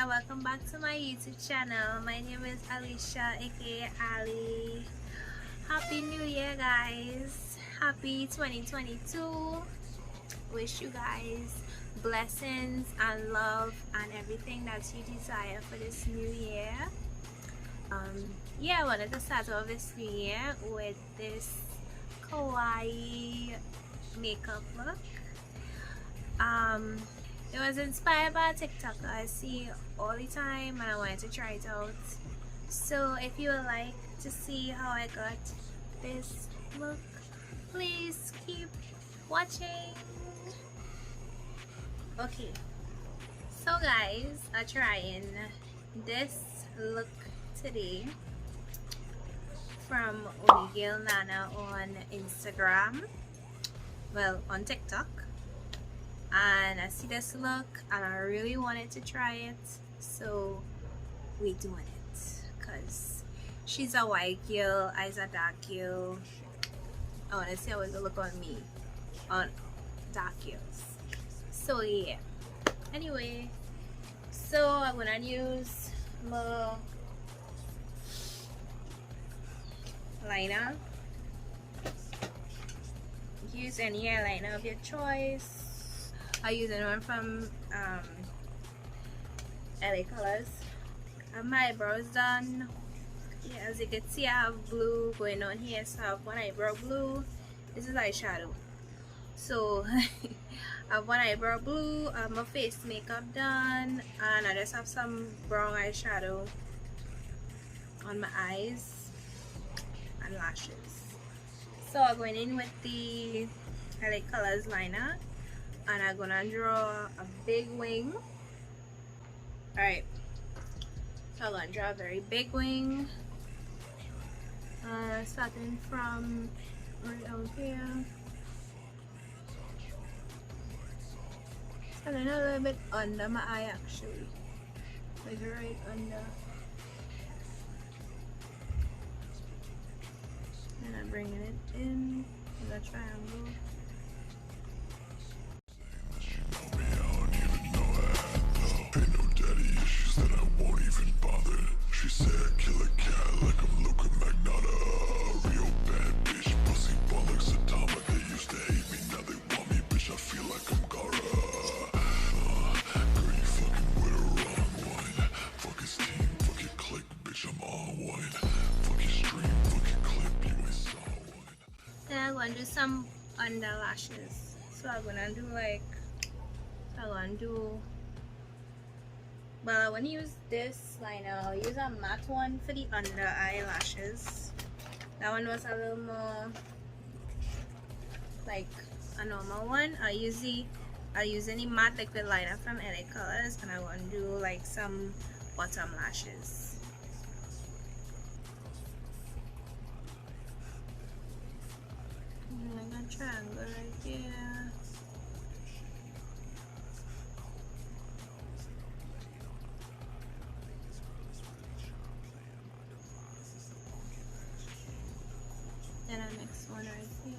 and welcome back to my YouTube channel. My name is Alicia, aka Ali. Happy New Year, guys. Happy 2022. Wish you guys blessings and love and everything that you desire for this new year. I wanted to start off this new year with this kawaii makeup look. It was inspired by a TikTok I see all the time and I wanted to try it out. So if you would like to see how I got this look, please keep watching. Okay, so guys, I'm trying this look today from Onigil Nana on Instagram, well, on TikTok. And I see this look and I really wanted to try it, so we doing it because she's a white girl, I's a dark girl. I want to see how it look on me on dark girls. So yeah, anyway, so I'm gonna use my liner. Use any eyeliner of your choice. I use one from LA Colors. I have my eyebrows done. Yeah, as you can see, I have blue going on here, so I have one eyebrow blue. This is eyeshadow. So I have one eyebrow blue, I have my face makeup done, and I just have some brown eyeshadow on my eyes and lashes. So I'm going in with the LA Colors liner. And I'm gonna draw a big wing. Alright, so I'm gonna draw a very big wing, starting from right down here, starting a little bit under my eye actually, like right under, and I'm bringing it in as a triangle. She said, kill a cat like I'm Luca Magnotta. Real bad bitch, pussy bollocks atomic. They used to hate me, now they want me, bitch. I feel like I'm Cara. Girl, you fucking with the wrong one. Fuck his team, fuck your clique, bitch. I'm on one. Fuck your stream, fuck your clip, you ain't saw one. Then I'm gonna do some under lashes. So I'm gonna do well, I want to use this liner. I'll use a matte one for the under eyelashes. That one was a little more like a normal one. I'll use any matte liquid liner from LA Colors, and I want to do like some bottom lashes. And I got a triangle right here. And our next one right here.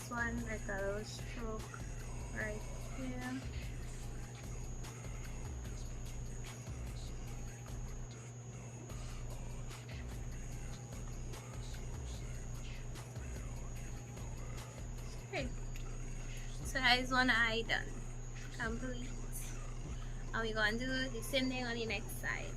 One like a little stroke right here. Okay, so that is one eye done, complete. And we're going to do the same thing on the next side.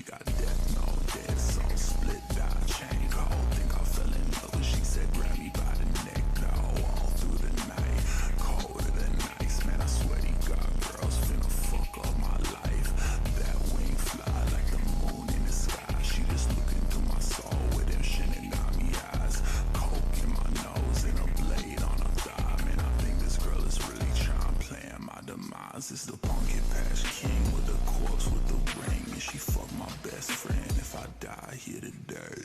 got death, no dead soul, split dot chain cold. Think I fell in love when she said grab me by the neck, dog. All through the night, colder than ice, man. I swear to God, girls finna fuck up my life. That wing fly like the moon in the sky. She just looking through my soul with them Shinigami eyes. Coke in my nose and a blade on her thigh. Man, I think this girl is really trying playing my demise. It's the pumpkin patch king with the corpse with the ring, and she fuck my best friend if I die here today.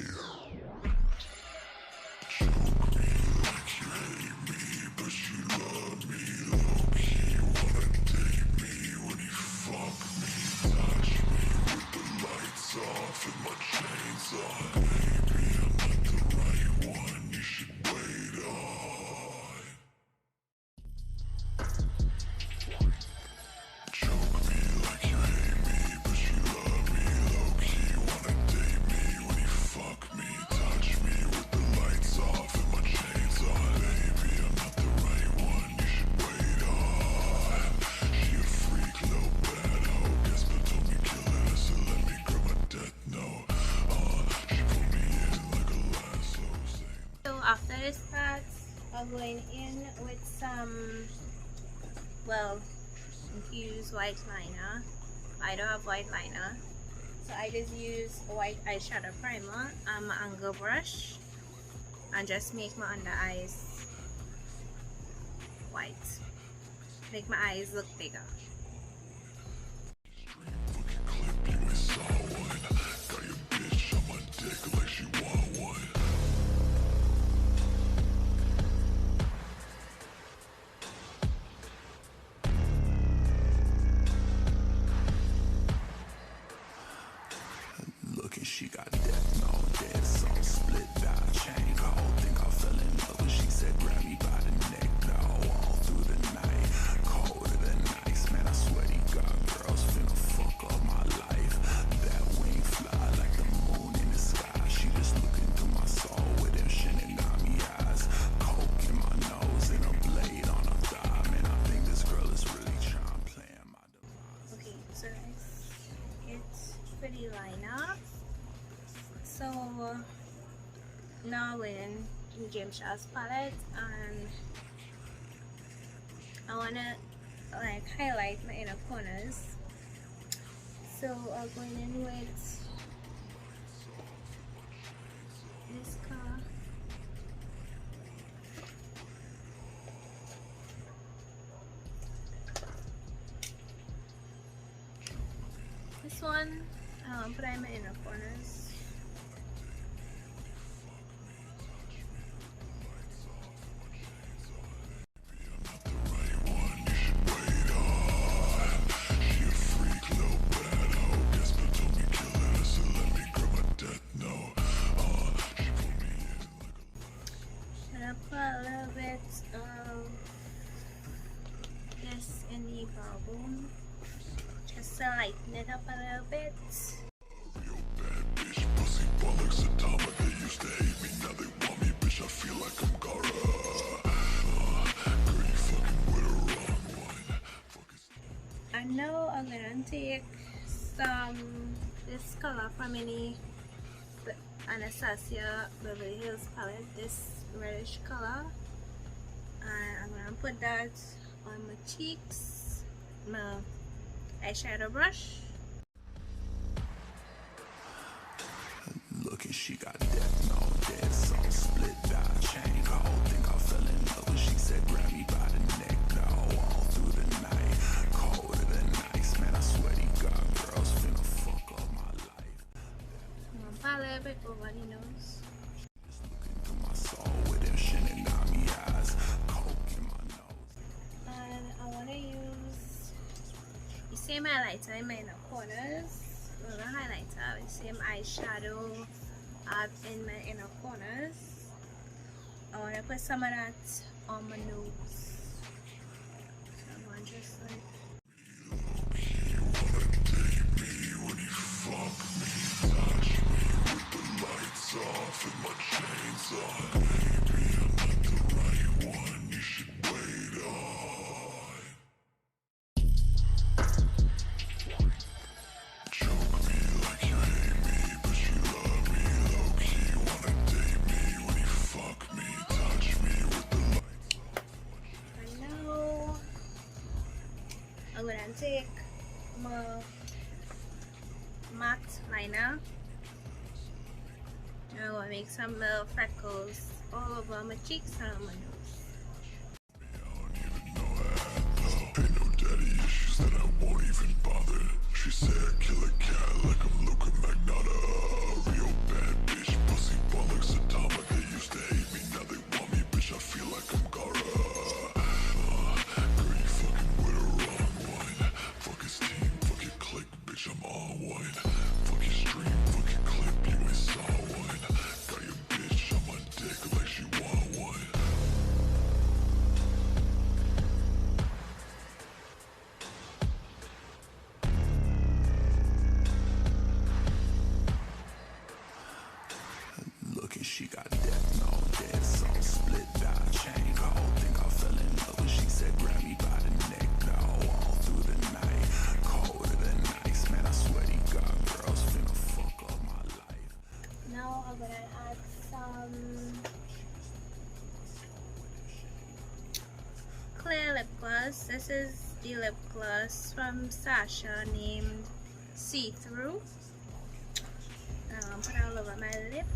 Choke me like you hate me, but she love me low-key. Wanna date me when you fuck me, touch me with the lights off and my chains on. Baby, I'm not the right one, you should wait on. Choke me like you hate me, but you love me low-key. Wanna date me when you fuck me, touch me with the lights off and my chains on. Baby, I'm not the right one, you should wait on. She a freak, little bad hoe, guess but told me kill her, so let me grab my death note. She put me in like a lasso, saying So after this part, I'm going in with some, well, infused white liner. I don't have white liner, so I just use a white eyeshadow primer and my angle brush and just make my under eyes white, make my eyes look bigger. clip, you ain't saw one. Got your bitch on my dick like she want one. Look, and she got death, no dead soul, split dot chain cold. Think I fell in love when she said grab me by the neck, dog. All through the night, colder than ice, man. I swear to God, girls finna fuck up my life. That wing fly like the moon in the sky. She just looking through my soul with them Shinigami eyes. Coke in my nose and a blade on her thigh. Man, I think this girl is really trying playing my demise. Okay, so it's pretty liner. So now in James Charles palette, and I wanna like highlight my inner corners. So I'm going in with this color. This one, put in my inner corners. And I put a little bit of this in the brow bone, just to lighten it up a little bit. Real bad bitch, pussy bollocks atomic. They used to hate me, now they want me, bitch. I feel like I'm Cara. Girl, you fucking with the wrong one. And now I'm gonna take some this color from any Anastasia Beverly Hills palette, this reddish color, and I'm gonna put that on my cheeks, my eyeshadow brush. Look, and she got death, no dead soul, split dot chain cold. Think I fell in love when she said grab me by the neck, dog. All through the night, colder than ice, man. I swear to God, girls finna fuck up my life. I'm gonna put a little bit over the nose. Just looking through my soul with them Shinigami eyes, coke in my nose. And I want to use the same highlighter in my inner corners. Well, the highlighter, the same eyeshadow in my inner corners. I want to put some of that on my nose. So I'm going to just like. You wanna date me when you fuck me, touch me with the lights off and my chains on. Baby, I'm not the right one, you should wait on. Choke me like you hate take my matte liner. I'm gonna make some little freckles all over my cheeks and on my nose. Ain't no daddy issues that I won't even bother. She said kill a cat like I'm Luca Magnotta. Real bad bitch, pussy bollocks atomic. They used to hate me, now they want me, bitch. I feel like I'm Cara. Girl, you fucking with the wrong one. Fuck his team, fuck your clique, bitch. I'm on one. Fuck your stream, fuck your clip, you ain't saw one. Got your bitch on my dick like she want one. Look, and she got death, no dead soul, split dot chain. I don't think I fell in love when she said grab me by the neck, dog, all through the night. Colder than ice, man, I swear to God, girls finna fuck up my life. Now I'm gonna add some clear lip gloss. This is the lip gloss from Sacha named See-Through. Put it all over my lips.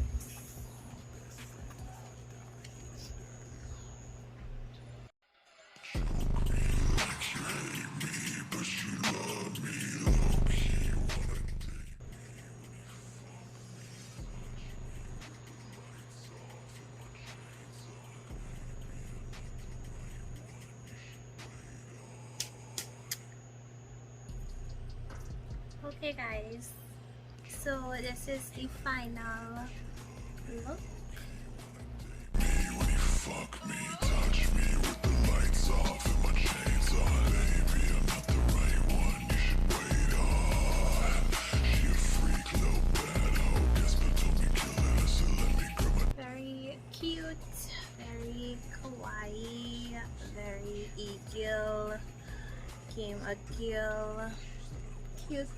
Okay guys, so this is the final look. When you fuck me, touch me with the lights off and my chains on. Baby, I'm not the right one, you should wait on. She a freak, little bad hoe, guess but told me kill her, so let me grab my. Very cute, very kawaii, very eagle, came a gill, cute.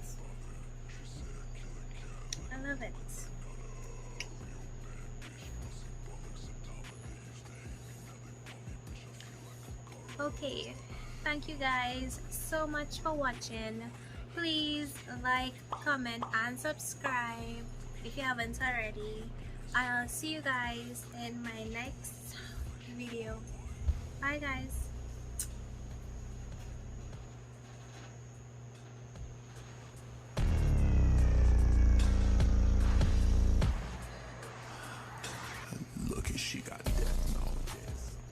I love it. Okay, thank you guys so much for watching. Please like, comment and subscribe if you haven't already. I'll see you guys in my next video. Bye guys.